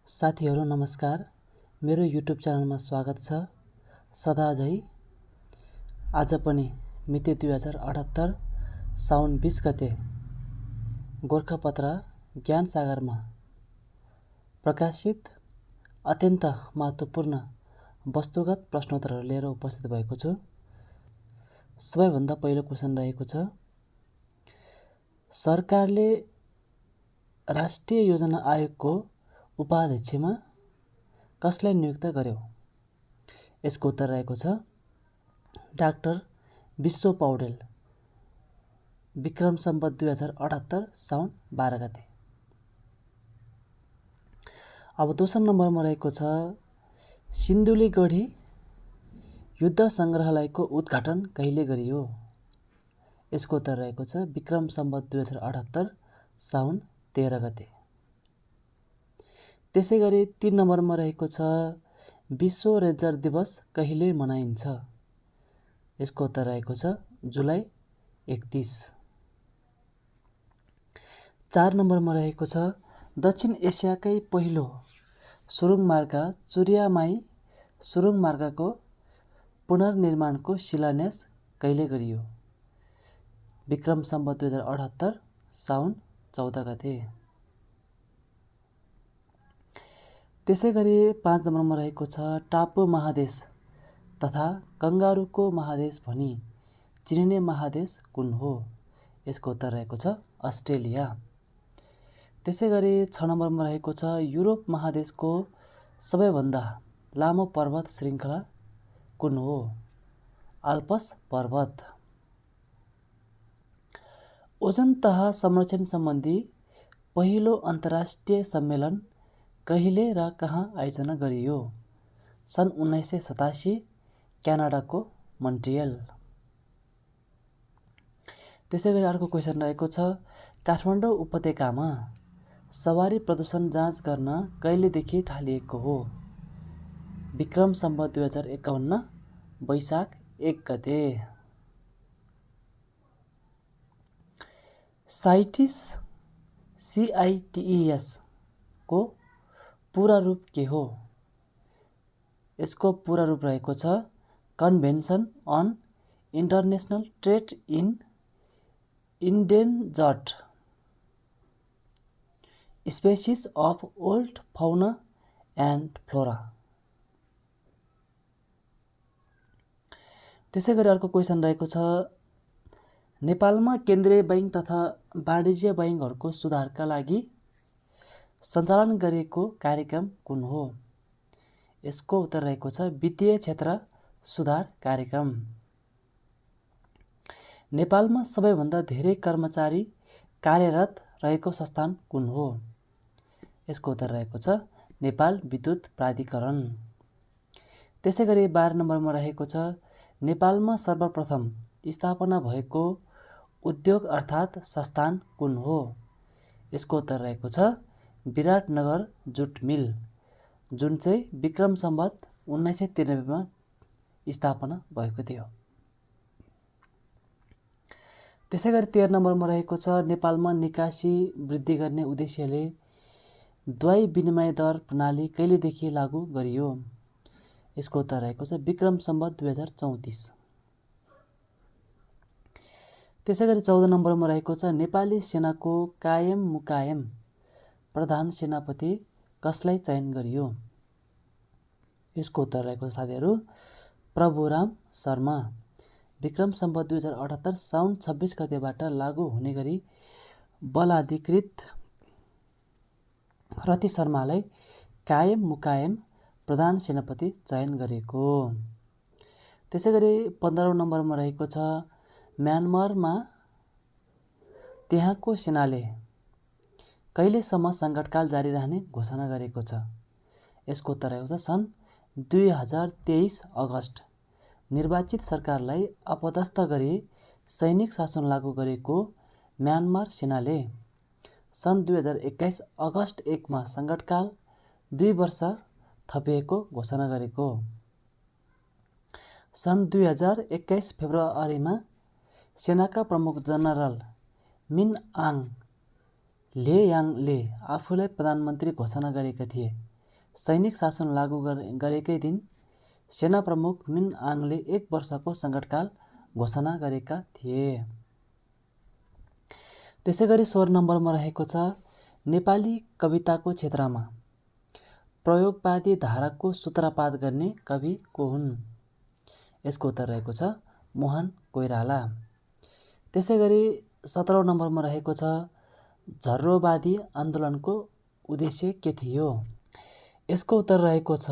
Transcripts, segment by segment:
साथीहरू नमस्कार, मेरो युट्युब च्यानलमा स्वागत छ। सदा झै आज पनि मिति 2078 साउन 20 गते गोरखापत्र ज्ञान सागरमा प्रकाशित अत्यन्त महत्त्वपूर्ण वस्तुगत प्रश्नोत्तरहरू लिएर उपस्थित भएको छु। सबैभन्दा पहिलो क्वेशन रहेको छ, सरकारले राष्ट्रिय योजना आयोगको उपाध्यक्षमा कसलाई नियुक्त गर्यो? यसको उत्तर रहेको छ डाक्टर विश्व पौडेल, विक्रम सम्वत 2078 साउन 12 गते। अब दोस्रो नम्बरमा रहेको छ, सिन्धुलीगढी युद्ध सङ्ग्रहालयको उद्घाटन कहिले गरियो? यसको उत्तर रहेको छ विक्रम सम्वत 2078 साउन 13 गते। त्यसै गरी 3 नम्बरमा रहेको छ, विश्व रेन्जर दिवस कहिले मनाइन्छ? यसको उत्तर रहेको छ जुलाई 31। 4 नम्बरमा रहेको छ, दक्षिण एसियाकै पहिलो सुरुङमार्ग चुरियामाई सुरुङमार्गको पुनर्निर्माणको शिलान्यास कहिले गरियो? विक्रम सम्वत 2078 साउन 14 गते। त्यसै गरी 5 नम्बरमा रहेको छ, टापु महादेश तथा कङ्गारुको महादेश भनी चिनिने महादेश कुन हो? यसको उत्तर रहेको छ अस्ट्रेलिया। त्यसै गरी 6 नम्बरमा रहेको छ, युरोप महादेशको सबैभन्दा लामो पर्वत श्रृङ्खला कुन हो? आल्प्स पर्वत। ओजोन तह संरक्षण सम्बन्धी पहिलो अन्तर्राष्ट्रिय सम्मेलन कहिले र कहाँ आयोजना गरियो? सन् 1987 क्यानाडाको मोन्ट्रियल। त्यसै गरी अर्को क्वेसन रहेको छ, काठमाडौँ उपत्यकामा सवारी प्रदूषण जाँच गर्न कहिलेदेखि थालिएको हो? विक्रम सम्वत 2051 वैशाख 1 गते। CITES को पूरा रूप के हो? यसको पूरा रूप रहेको छ convention on international trade in endangered species of world fauna and flora. त्यसै गरी अर्को क्वेसन रहेको छ, नेपालमा केन्द्रीय बैङ्क तथा वाणिज्य बैङ्कहरूको सुधारका लागि सञ्चालन गरिएको कार्यक्रम कुन हो? यसको उत्तर रहेको छ वित्तीय क्षेत्र सुधार कार्यक्रम। नेपालमा सबैभन्दा धेरै कर्मचारी कार्यरत रहेको संस्थान कुन हो? यसको उत्तर रहेको छ नेपाल विद्युत प्राधिकरण। त्यसै गरी 12 नम्बरमा रहेको छ, नेपालमा सर्वप्रथम स्थापना भएको उद्योग अर्थात् संस्थान कुन हो? यसको उत्तर रहेको छ विराटनगर जुट मिल, जुन चाहिँ विक्रम सम्वत 1993 स्थापना भएको थियो। त्यसै गरी 13 नम्बरमा रहेको छ, नेपालमा निकासी वृद्धि गर्ने उद्देश्यले द्वै विनिमय दर प्रणाली कहिलेदेखि लागू गरियो? यसको उत्तर रहेको छ विक्रम सम्वत 2034। त्यसै गरी 14 नम्बरमा रहेको छ, नेपाली सेनाको कायम मुकायम प्रधान सेनापति कसलाई चयन गरियो? यसको उत्तर रहेको छ साथीहरू प्रभुराम शर्मा। विक्रम सम्वत 2078 साउन 26 गतेबाट लागू हुने गरी बलाधिकृत रति शर्मालाई कायम मुकायम प्रधान सेनापति चयन गरेको। त्यसै गरी 15 नम्बरमा रहेको छ, म्यानमारमा त्यहाँको सेनाले कहिलेसम्म सङ्कटकाल जारी रहने घोषणा गरेको छ? यसको उत्तर रहेको छ सन् 2023 अगस्त निर्वाचित सरकारलाई अपदस्थ गरी सैनिक शासन लागू गरेको म्यानमार सेनाले सन् 2021 अगस्त 1 मा सङ्कटकाल 2 वर्ष थपिएको घोषणा गरेको। सन् 2021 फेब्रुअरीमा सेनाका प्रमुख जनरल मिन आङ लेयाङले आफूलाई प्रधानमन्त्री घोषणा गरेका थिए। सैनिक शासन लागू गरेकै दिन सेना प्रमुख मिन आङले 1 वर्षको सङ्कटकाल घोषणा गरेका थिए। त्यसैगरी 16 नम्बरमा रहेको छ नेपाली कविताको क्षेत्रमा प्रयोगवादी धाराको सूत्रपात गर्ने कवि को हुन्? यसको उत्तर रहेको छ मोहन कोइराला। त्यसैगरी 17 नम्बरमा रहेको छ झर्रोवादी आन्दोलनको उद्देश्य के थियो? यसको उत्तर रहेको छ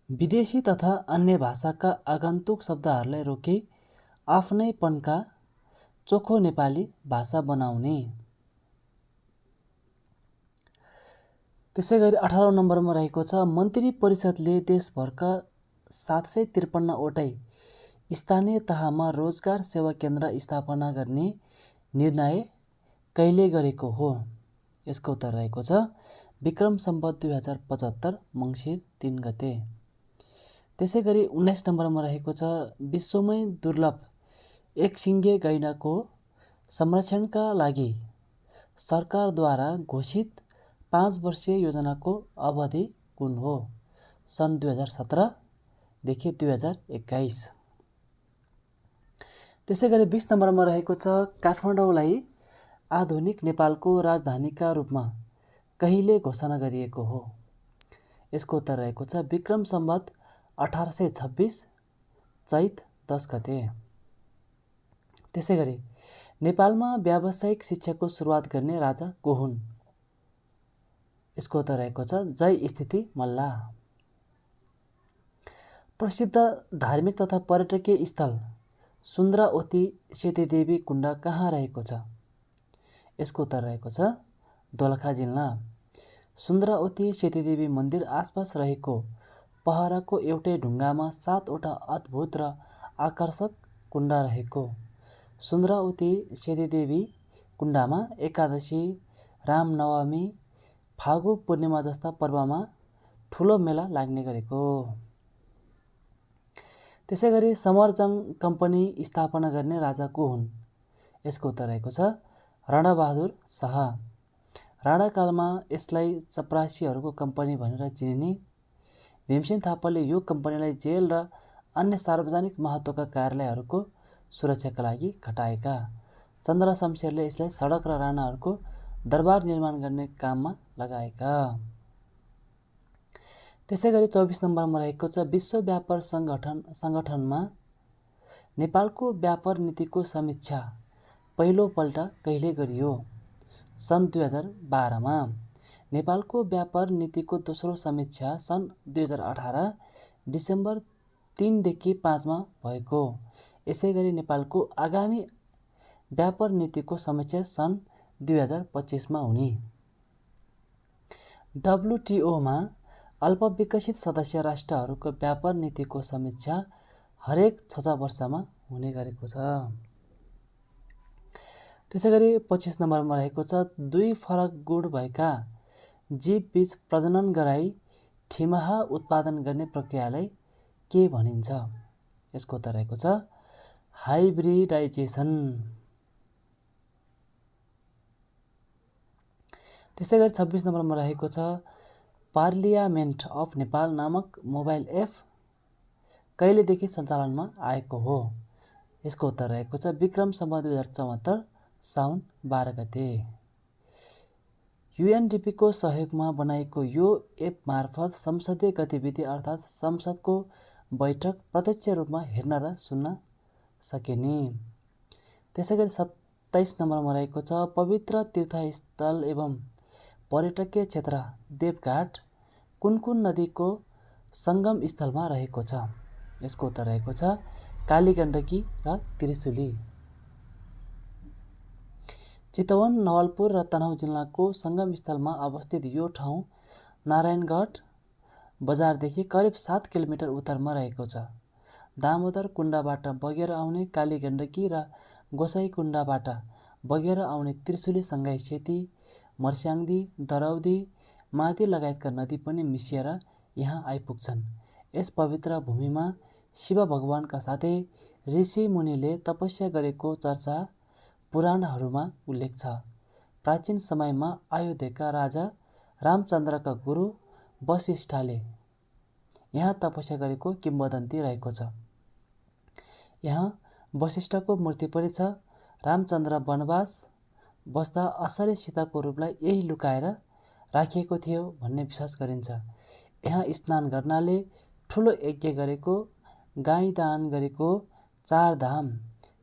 विदेशी तथा अन्य भाषाका आगन्तुक शब्दहरूलाई रोकी आफ्नैपनका चोखो नेपाली भाषा बनाउने। त्यसैगरी 18 नम्बरमा रहेको छ मन्त्री परिषदले देशभरका 753 वटै स्थानीय तहमा रोजगार सेवा केन्द्र स्थापना गर्ने निर्णय कहिले गरेको हो? यसको उत्तर रहेको छ विक्रम सम्वत 2075 मङ्सिर 3 गते। त्यसैगरी 19 नम्बरमा रहेको छ विश्वमै दुर्लभ एकसिङे गैंडाको संरक्षणका लागि सरकारद्वारा घोषित 5 वर्षीय योजनाको अवधि कुन हो? सन् 2017 देखि 2021। त्यसैगरी 20 नम्बरमा रहेको छ काठमाडौँलाई आधुनिक नेपालको राजधानीका रूपमा कहिले घोषणा गरिएको हो? यसको उत्तर रहेको छ विक्रम सम्वत 1826 चैत 10 गते। त्यसैगरी नेपालमा व्यावसायिक शिक्षाको सुरुवात गर्ने राजा को हुन्? यसको उत्तर रहेको छ जय स्थिति मल्ल। प्रसिद्ध धार्मिक तथा पर्यटकीय स्थल सुन्द्रावती सेतीदेवी कुण्ड कहाँ रहेको छ? यसको उत्तर रहेको छ दोलखा जिल्ला। सुन्द्रावती सेतीदेवी मन्दिर आसपास रहेको पहराको एउटै ढुङ्गामा 7 वटा अद्भुत र आकर्षक कुण्ड रहेको सुन्द्रावती सेतीदेवी कुण्डमा एकादशी, रामनवमी, फागु पूर्णिमा जस्ता पर्वमा ठुलो मेला लाग्ने गरेको। त्यसैगरी समरजंग कम्पनी स्थापना गर्ने राजा को हुन्? यसको उत्तर रहेको छ राणाबहादुर शाह। राणाकालमा यसलाई चपरासीहरूको कम्पनी भनेर चिनिने भीमसेन थापाले यो कम्पनीलाई जेल र अन्य सार्वजनिक महत्त्वका कार्यालयहरूको सुरक्षाका लागि खटाएका। चन्द्र शमशेरले यसलाई सडक र राणाहरूको दरबार निर्माण गर्ने काममा लगाएका। त्यसैगरी 24 नम्बरमा रहेको छ विश्व व्यापार सङ्गठनमा नेपालको व्यापार नीतिको समीक्षा पहिलोपल्ट कहिले गरियो? सन् 2012मा। नेपालको व्यापार नीतिको दोस्रो समीक्षा सन् 2018 डिसेम्बर 3 देखि 5 मा भएको। यसैगरी नेपालको आगामी व्यापार नीतिको समीक्षा सन् 2025 मा हुने। WTOमा अल्पविकसित सदस्य राष्ट्रहरूको व्यापार नीतिको समीक्षा हरेक 6 वर्षमा हुने गरेको छ। त्यसैगरी 25 नम्बरमा रहेको छ 2 फरक गुण भएका जीव बीच प्रजनन गराई ठिमाहा उत्पादन गर्ने प्रक्रियालाई के भनिन्छ? यसको उत्तर रहेको छ हाइब्रिडाइजेसन। त्यसैगरी 26 नम्बरमा रहेको छ पार्लियामेन्ट अफ नेपाल नामक मोबाइल एप कहिलेदेखि सञ्चालनमा आएको हो? यसको उत्तर रहेको छ विक्रम सम्वत 2074 साउन 12 गते। UNDPको सहयोगमा बनाएको यो एप मार्फत संसदीय गतिविधि अर्थात् संसदको बैठक प्रत्यक्ष रूपमा हेर्न र सुन्न सकिने। त्यसैगरी 27 नम्बरमा रहेको छ पवित्र तीर्थस्थल एवं पर्यटकीय क्षेत्र देवघाट कुन नदीको सङ्गम स्थलमा रहेको छ? यसको उत्तर रहेको छ कालीगण्डकी र त्रिशुली। चितवन, नवलपुर र तनहुँ जिल्लाको सङ्गम स्थलमा अवस्थित यो ठाउँ नारायणगढ बजारदेखि करिब 7 किलोमिटर उत्तरमा रहेको छ। दामोदर कुण्डबाट बगेर आउने कालीगण्डकी र गोसाइँकुण्डबाट बगेर आउने त्रिशुलीसँगै सेती, मर्स्याङ्दी, दरौदी, मादी लगायतका नदी पनि मिसिएर यहाँ आइपुग्छन्। यस पवित्र भूमिमा शिव भगवानका साथै ऋषि मुनिले तपस्या गरेको चर्चा पुराणहरूमा उल्लेख छ। प्राचीन समयमा अयोध्यका राजा रामचन्द्रका गुरु वशिष्ठले यहाँ तपस्या गरेको किम्वदन्ती रहेको छ। यहाँ वशिष्ठको मूर्ति पनि छ। रामचन्द्र वनवास बस्दा असली सीताको रूपलाई यही लुकाएर राखिएको थियो भन्ने विश्वास गरिन्छ। यहाँ स्नान गर्नाले ठुलो यज्ञ गरेको, गाई दान गरेको, 4 धाम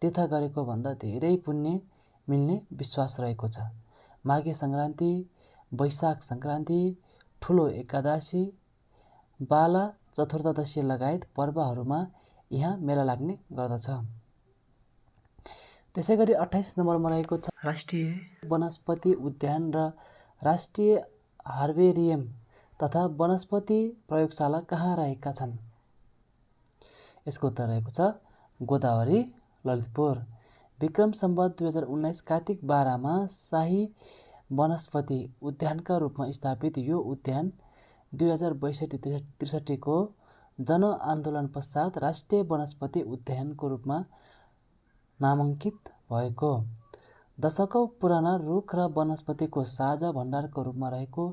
तीर्थ गरेको भन्दा धेरै पुण्य मिल्ने विश्वास रहेको छ। माघे सङ्क्रान्ति, वैशाख सङ्क्रान्ति, ठुलो एकादशी, बाला चतुर्दशी लगायत पर्वहरूमा यहाँ मेला लाग्ने गर्दछ। त्यसै गरी 28 नम्बरमा रहेको छ राष्ट्रिय वनस्पति उद्यान र राष्ट्रिय हर्बेरियम तथा वनस्पति प्रयोगशाला कहाँ रहेका छन्? यसको उत्तर रहेको छ गोदावरी, ललितपुर। विक्रम सम्वत 2019 कार्तिक 12मा शाही वनस्पति उद्यानका रूपमा स्थापित यो उद्यान 2062-63 को जनआन्दोलन पश्चात राष्ट्रिय वनस्पति उद्यानको रूपमा नामाङ्कित भएको। दशकौँ पुराना रुख र वनस्पतिको साझा भण्डारको रूपमा रहेको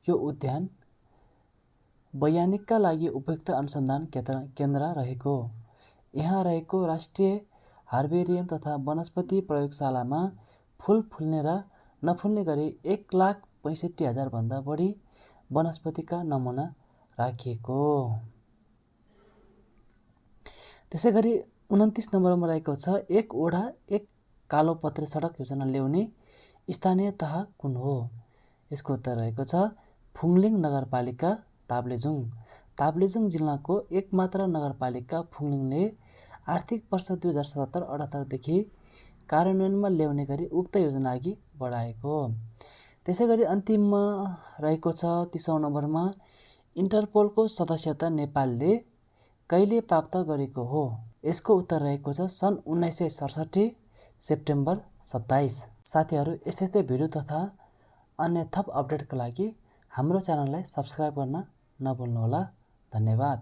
यो उद्यान वैज्ञानिकका लागि उपयुक्त अनुसन्धान केन्द्र रहेको। यहाँ रहेको राष्ट्रिय हर्बेरियम तथा वनस्पति प्रयोगशालामा फुल फुल्ने र नफुल्ने गरी 1,65,000 भन्दा बढी वनस्पतिका नमुना राखिएको। त्यसै गरी 29 नम्बरमा रहेको छ एक ओडा एक कालोपत्रे सडक योजना ल्याउने स्थानीय तह कुन हो? यसको उत्तर रहेको छ फुङलिङ नगरपालिका, ताप्लेजुङ। ताप्लेजुङ जिल्लाको एकमात्र नगरपालिका फुङलिङले आर्थिक वर्ष 2077-78 देखि कार्यान्वयनमा ल्याउने गरी उक्त योजना अघि बढाएको। त्यसै गरी अन्तिममा रहेको छ 30औं नम्बरमा इन्टरपोलको सदस्यता नेपालले कहिले प्राप्त गरेको हो? यसको उत्तर रहेको छ सन् 1967 सेप्टेम्बर 27। साथीहरू, यस्तै भिडियो तथा अन्य थप अपडेटका लागि हाम्रो च्यानललाई सब्स्क्राइब गर्न नभुल्नुहोला। धन्यवाद।